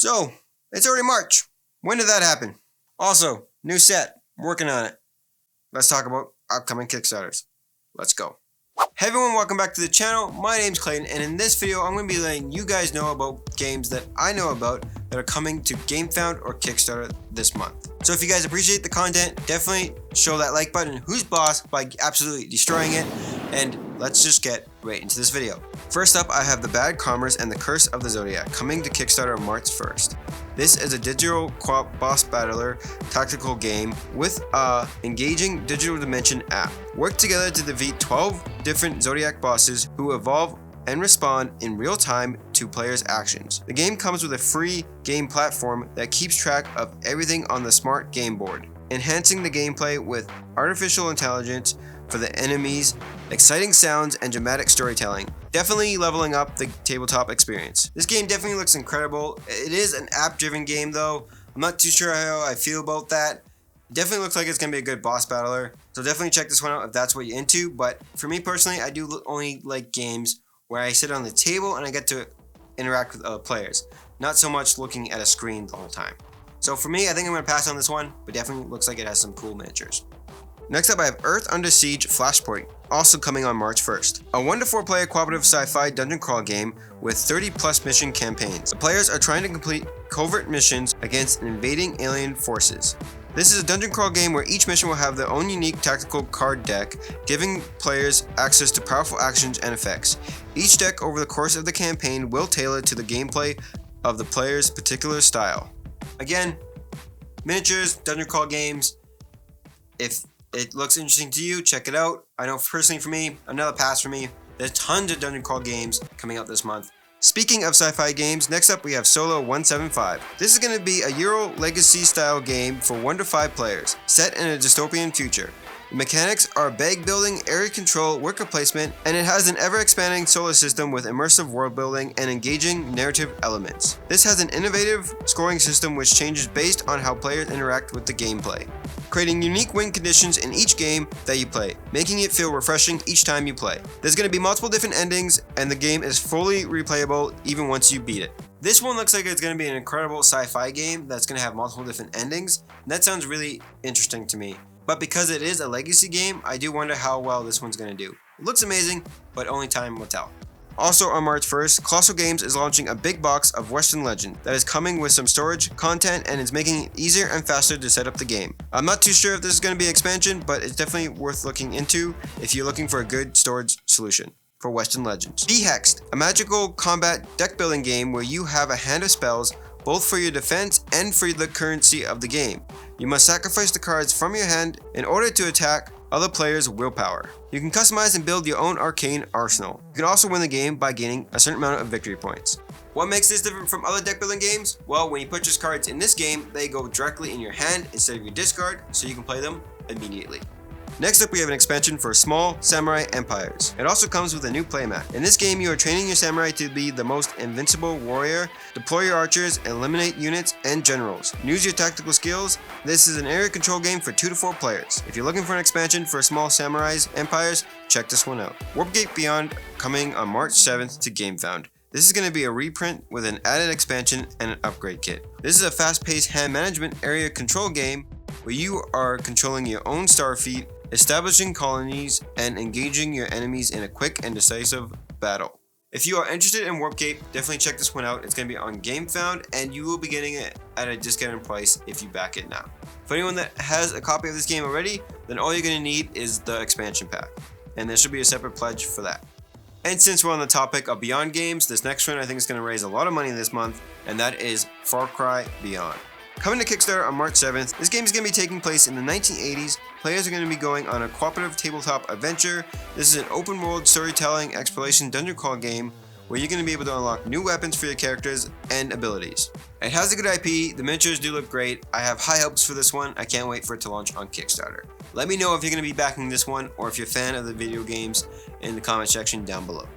So, it's already March. When did that happen? Also, new set. Working on it. Let's talk about upcoming Kickstarters. Let's go. Hey everyone, welcome back to the channel. My name's Clayton, and in this video, I'm going to be letting you guys know about games that I know about that are coming to GameFound or Kickstarter this month. So if you guys appreciate the content, definitely show that like button. Who's boss by absolutely destroying it. And let's just get right into this video. First up, I have The Bad Commerce and the Curse of the Zodiac coming to Kickstarter March 1st. This is a digital co-op boss battler tactical game with a engaging digital dimension app. Work together to defeat 12 different Zodiac bosses who evolve and respond in real time to players' actions. The game comes with a free game platform that keeps track of everything on the smart game board, enhancing the gameplay with artificial intelligence for the enemies, exciting sounds, and dramatic storytelling. Definitely leveling up the tabletop experience. This game definitely looks incredible. It is an app-driven game though. I'm not too sure how I feel about that. It definitely looks like it's going to be a good boss battler. So definitely check this one out if that's what you're into. But for me personally, I do only like games where I sit on the table and I get to interact with other players. Not so much looking at a screen the whole time. So for me, I think I'm going to pass on this one, but definitely looks like it has some cool miniatures. Next up, I have Earth Under Siege Flashpoint, also coming on March 1st. A 1 to 4 player cooperative sci-fi dungeon crawl game with 30 plus mission campaigns. The players are trying to complete covert missions against invading alien forces. This is a dungeon crawl game where each mission will have their own unique tactical card deck, giving players access to powerful actions and effects. Each deck over the course of the campaign will tailor to the gameplay of the player's particular style. Again, miniatures, dungeon crawl games. If it looks interesting to you, check it out. I know personally for me, another pass for me. There's tons of dungeon crawl games coming out this month. Speaking of sci-fi games, next up we have Solo 175. This is going to be a Euro Legacy style game for 1 to 5 players, set in a dystopian future. The mechanics are bag building, area control, worker placement, and it has an ever-expanding solar system with immersive world building and engaging narrative elements. This has an innovative scoring system which changes based on how players interact with the gameplay, creating unique win conditions in each game that you play, making it feel refreshing each time you play. There's going to be multiple different endings, and the game is fully replayable even once you beat it. This one looks like it's going to be an incredible sci-fi game that's going to have multiple different endings, and that sounds really interesting to me. But because it is a legacy game, I do wonder how well this one's going to do. It looks amazing, but only time will tell. Also on March 1st, Colossal Games is launching a big box of Western Legend that is coming with some storage content and is making it easier and faster to set up the game. I'm not too sure if this is going to be an expansion, but it's definitely worth looking into if you're looking for a good storage solution for Western Legends. Behext, a magical combat deck building game where you have a hand of spells both for your defense and for the currency of the game. You must sacrifice the cards from your hand in order to attack other players' willpower. You can customize and build your own arcane arsenal. You can also win the game by gaining a certain amount of victory points. What makes this different from other deck building games? Well, when you purchase cards in this game, they go directly in your hand instead of your discard, so you can play them immediately. Next up, we have an expansion for Small Samurai Empires. It also comes with a new playmat. In this game, you are training your samurai to be the most invincible warrior, deploy your archers, and eliminate units and generals. Use your tactical skills. This is an area control game for 2 to 4 players. If you're looking for an expansion for Small Samurai Empires, check this one out. Warpgate Beyond coming on March 7th to GameFound. This is going to be a reprint with an added expansion and an upgrade kit. This is a fast-paced hand management area control game where you are controlling your own starfleet, establishing colonies, and engaging your enemies in a quick and decisive battle. If you are interested in Warpgate, definitely check this one out. It's going to be on GameFound, and you will be getting it at a discounted price if you back it now. For anyone that has a copy of this game already, then all you're going to need is the expansion pack, and there should be a separate pledge for that. And since we're on the topic of Beyond games, this next one I think is going to raise a lot of money this month, and that is Farcry Beyond. Coming to Kickstarter on March 7th, this game is going to be taking place in the 1980s. Players are going to be going on a cooperative tabletop adventure. This is an open world storytelling exploration dungeon crawl game where you're going to be able to unlock new weapons for your characters and abilities. It has a good IP, the miniatures do look great. I have high hopes for this one. I can't wait for it to launch on Kickstarter. Let me know if you're going to be backing this one or if you're a fan of the video games in the comment section down below.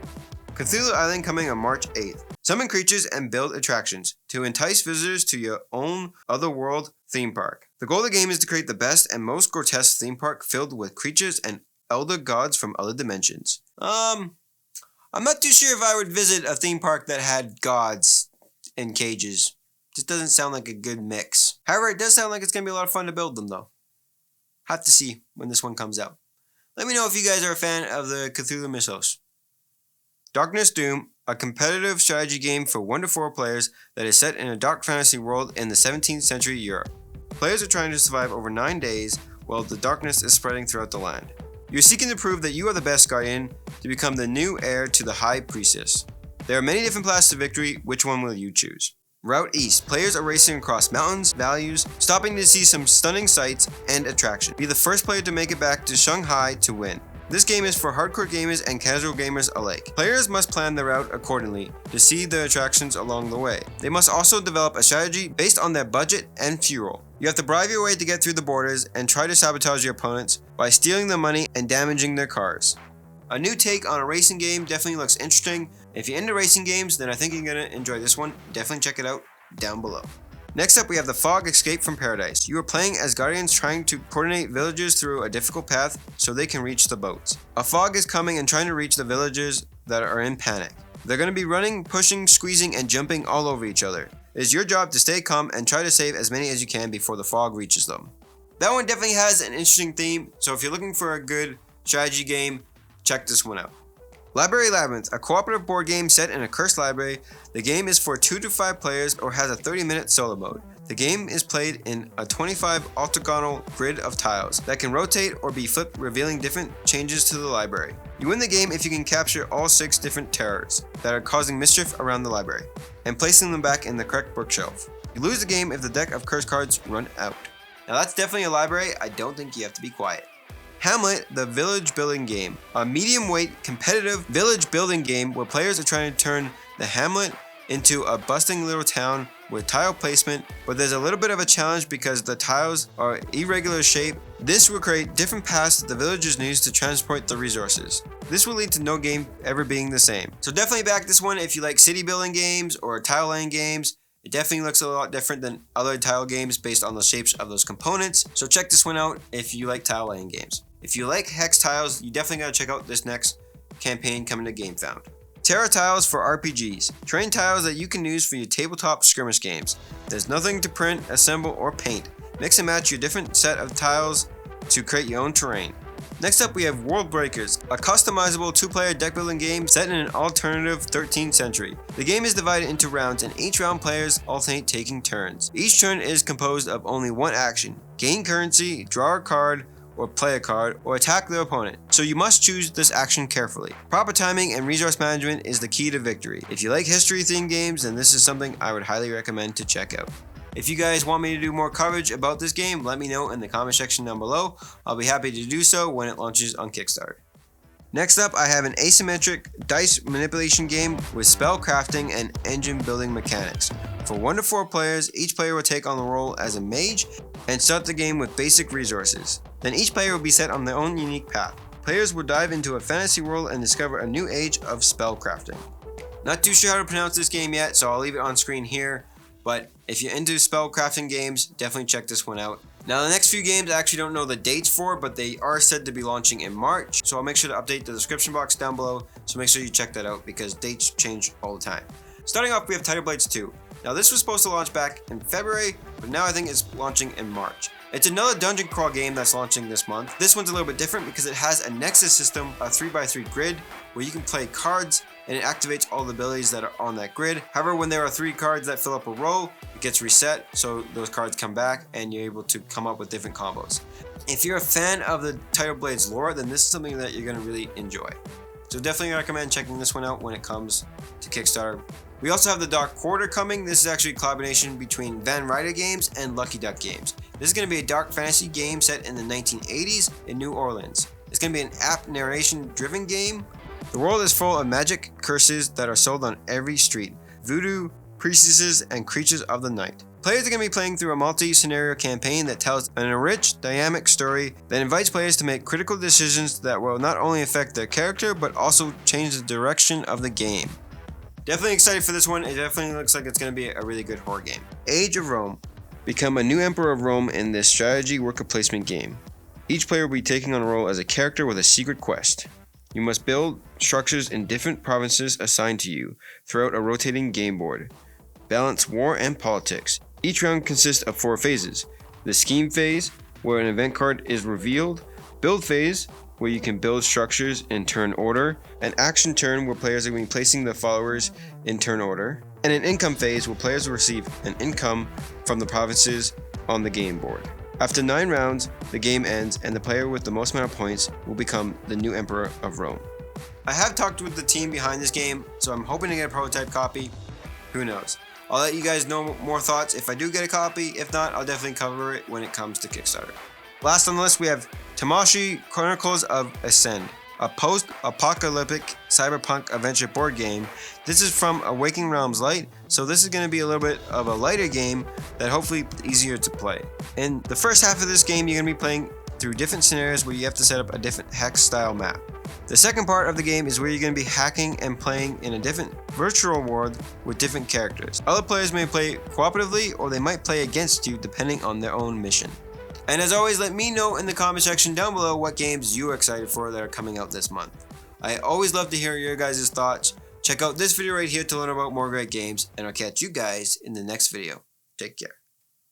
Cthulhu Island coming on March 8th. Summon creatures and build attractions to entice visitors to your own otherworld theme park. The goal of the game is to create the best and most grotesque theme park filled with creatures and elder gods from other dimensions. I'm not too sure if I would visit a theme park that had gods in cages. Just doesn't sound like a good mix. However, it does sound like it's going to be a lot of fun to build them though. Have to see when this one comes out. Let me know if you guys are a fan of the Cthulhu mythos. Darkness Doom, a competitive strategy game for 1 to 4 players that is set in a dark fantasy world in the 17th century Europe. Players are trying to survive over 9 days while the darkness is spreading throughout the land. You're seeking to prove that you are the best guardian to become the new heir to the High Priestess. There are many different paths to victory. Which one will you choose? Route East. Players are racing across mountains, valleys, stopping to see some stunning sights and attraction. Be the first player to make it back to Shanghai to win. This game is for hardcore gamers and casual gamers alike. Players must plan the route accordingly to see the attractions along the way. They must also develop a strategy based on their budget and fuel. You have to bribe your way to get through the borders and try to sabotage your opponents by stealing their money and damaging their cars. A new take on a racing game definitely looks interesting. If you're into racing games, then I think you're going to enjoy this one. Definitely check it out down below. Next up, we have the Fog Escape from Paradise. You are playing as guardians trying to coordinate villagers through a difficult path so they can reach the boats. A fog is coming and trying to reach the villagers that are in panic. They're going to be running, pushing, squeezing, and jumping all over each other. It is your job to stay calm and try to save as many as you can before the fog reaches them. That one definitely has an interesting theme, so if you're looking for a good strategy game, check this one out. Library Labyrinth, a cooperative board game set in a cursed library. The game is for 2 to 5 players or has a 30-minute solo mode. The game is played in a 25 octagonal grid of tiles that can rotate or be flipped, revealing different changes to the library. You win the game if you can capture all 6 different terrors that are causing mischief around the library and placing them back in the correct bookshelf. You lose the game if the deck of cursed cards run out. Now that's definitely a library. I don't think you have to be quiet. Hamlet, the village building game. A medium-weight, competitive village building game where players are trying to turn the hamlet into a bustling little town with tile placement, but there's a little bit of a challenge because the tiles are irregular shape. This will create different paths that the villagers need to transport the resources. This will lead to no game ever being the same. So definitely back this one if you like city building games or tile laying games. It definitely looks a lot different than other tile games based on the shapes of those components. So check this one out if you like tile laying games. If you like hex tiles, you definitely gotta check out this next campaign coming to GameFound. Terra Tiles for RPGs. Terrain tiles that you can use for your tabletop skirmish games. There's nothing to print, assemble, or paint. Mix and match your different set of tiles to create your own terrain. Next up we have WorldBreakers, a customizable 2-player deck building game set in an alternative 13th century. The game is divided into rounds and each round players alternate taking turns. Each turn is composed of only one action: gain currency, draw a card, or play a card, or attack the opponent. So you must choose this action carefully. Proper timing and resource management is the key to victory. If you like history themed games, then this is something I would highly recommend to check out. If you guys want me to do more coverage about this game, let me know in the comment section down below. I'll be happy to do so when it launches on Kickstarter. Next up, I have an asymmetric dice manipulation game with spell crafting and engine building mechanics. For 1 to 4 players, each player will take on the role as a mage and start the game with basic resources. Then each player will be set on their own unique path. Players will dive into a fantasy world and discover a new age of spell crafting. Not too sure how to pronounce this game yet, so I'll leave it on screen here. But if you're into spell crafting games, definitely check this one out. Now the next few games I actually don't know the dates for, but they are said to be launching in March. So I'll make sure to update the description box down below, so make sure you check that out because dates change all the time. Starting off, we have Tidal Blades 2. Now this was supposed to launch back in February, but now I think it's launching in March. It's another dungeon crawl game that's launching this month. This one's a little bit different because it has a Nexus system, a 3x3 grid, where you can play cards and it activates all the abilities that are on that grid. However, when there are 3 cards that fill up a row, it gets reset, so those cards come back and you're able to come up with different combos. If you're a fan of the Tidal Blades lore, then this is something that you're going to really enjoy. So definitely recommend checking this one out when it comes to Kickstarter. We also have the Dark Quarter coming. This is actually a collaboration between Van Ryder Games and Lucky Duck Games. This is going to be a dark fantasy game set in the 1980s in New Orleans. It's going to be an app narration driven game. The world is full of magic curses that are sold on every street, voodoo, priestesses, and creatures of the night. Players are going to be playing through a multi-scenario campaign that tells an enriched, dynamic story that invites players to make critical decisions that will not only affect their character, but also change the direction of the game. Definitely excited for this one. It definitely looks like it's going to be a really good horror game. Age of Rome. Become a new Emperor of Rome in this strategy worker placement game. Each player will be taking on a role as a character with a secret quest. You must build structures in different provinces assigned to you throughout a rotating game board. balance war and politics. Each round consists of 4 phases. The scheme phase, where an event card is revealed. Build phase, where you can build structures in turn order. An action turn, where players are going to be placing the followers in turn order. And an income phase, where players will receive an income from the provinces on the game board. After 9 rounds, the game ends and the player with the most amount of points will become the new Emperor of Rome. I have talked with the team behind this game, so I'm hoping to get a prototype copy. Who knows? I'll let you guys know more thoughts if I do get a copy. If not, I'll definitely cover it when it comes to Kickstarter. Last on the list, we have Tamashii Chronicles of Ascend, a post-apocalyptic cyberpunk adventure board game. This is from Awakening Realms Light, so this is going to be a little bit of a lighter game that hopefully easier to play. In the first half of this game, you're going to be playing through different scenarios where you have to set up a different hex style map. The second part of the game is where you're going to be hacking and playing in a different virtual world with different characters. Other players may play cooperatively or they might play against you depending on their own mission. And as always, let me know in the comment section down below what games you are excited for that are coming out this month. I always love to hear your guys' thoughts. Check out this video right here to learn about more great games, and I'll catch you guys in the next video. Take care.